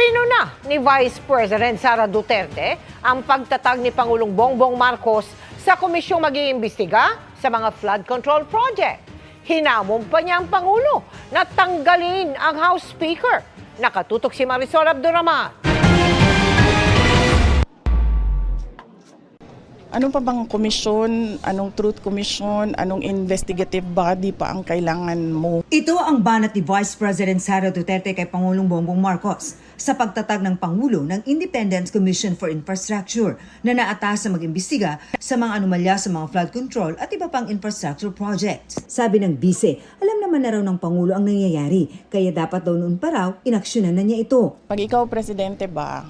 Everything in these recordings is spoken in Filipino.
Pinuna ni Vice President Sara Duterte ang pagtatag ni Pangulong Bongbong Marcos sa komisyong mag-iimbestiga sa mga flood control project. Hinamon pa niya ang Pangulo na tanggalin ang House Speaker. Nakatutok si Marisol Abduraman. Ano pa bang komisyon, anong truth commission, anong investigative body pa ang kailangan mo? Ito ang banat ni Vice President Sara Duterte kay Pangulong Bongbong Marcos sa pagtatag ng Pangulo ng Independent Commission for Infrastructure na naatas na mag-imbestiga sa mga anomalya sa mga flood control at iba pang infrastructure projects. Sabi ng Bise, alam naman na raw ng Pangulo ang nangyayari, kaya dapat daw noon pa raw inaksyonan na niya ito. Pag ikaw presidente ba,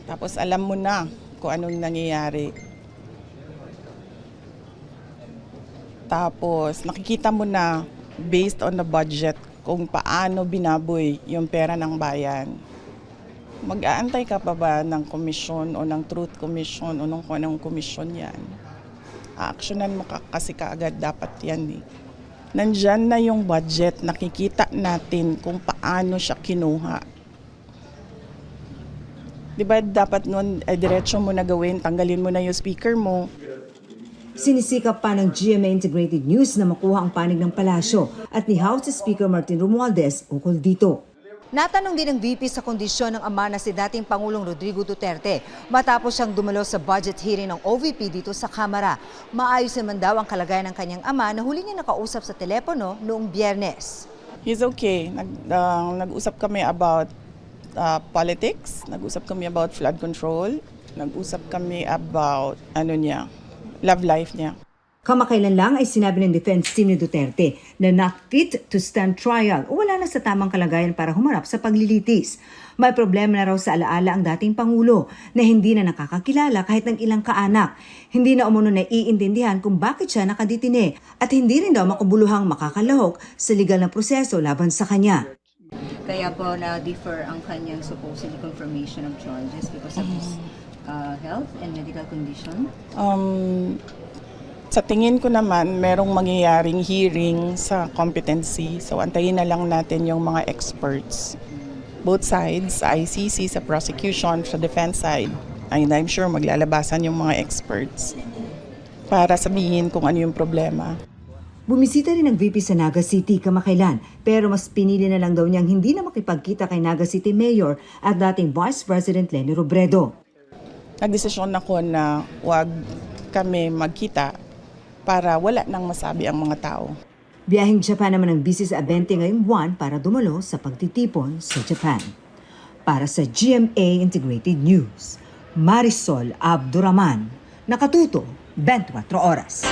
tapos alam mo na kung anong nangyayari. Tapos nakikita mo na based on the budget kung paano binaboy yung pera ng bayan. Mag-aantay ka pa ba ng komisyon o ng truth commission o ng kung anong komisyon yan? Aaksyonan mo kasi kaagad dapat yan eh. Nandyan na yung budget, nakikita natin kung paano siya kinuha. Diba dapat nun, diretso mo na gawin, tanggalin mo na yung speaker mo. Sinisikap pa ng GMA Integrated News na makuha ang panig ng palasyo at ni House Speaker Martin Romualdez ukol dito. Natanong din ng VP sa kondisyon ng ama na si dating Pangulong Rodrigo Duterte matapos siyang dumalo sa budget hearing ng OVP dito sa Kamara. Maayos naman daw ang kalagayan ng kanyang ama na huli niya nakausap sa telepono noong Biyernes. He's okay. Nag-usap kami about politics, nag-usap kami about flood control, nag-usap kami about love life niya. Kamakailan lang ay sinabi ng defense team ni Duterte na not fit to stand trial o wala na sa tamang kalagayan para humarap sa paglilitis. May problema na raw sa alaala ang dating Pangulo na hindi na nakakakilala kahit ng ilang kaanak. Hindi na umuno na iintindihan kung bakit siya nakaditine at hindi rin daw makabuluhang makakalahok sa legal na proseso laban sa kanya. Kaya po na-defer ang kanyang supposedly confirmation of charges because of his health and medical condition? Sa tingin ko naman, merong mangyayaring hearing sa competency. So antayin na lang natin yung mga experts. Both sides, sa ICC, sa prosecution, sa defense side. And I'm sure maglalabasan yung mga experts para sabihin kung ano yung problema. Bumisita rin ng VP sa Naga City kamakailan pero mas pinili na lang daw niyang hindi na makipagkita kay Naga City Mayor at dating Vice President Leni Robredo. Nagdesisyon ako na huwag kami magkita para wala nang masabi ang mga tao. Biyaheng Japan naman ang busy sa abente ngayong buwan para dumalo sa pagtitipon sa Japan. Para sa GMA Integrated News, Marisol Abduraman, nakatuto 24 oras.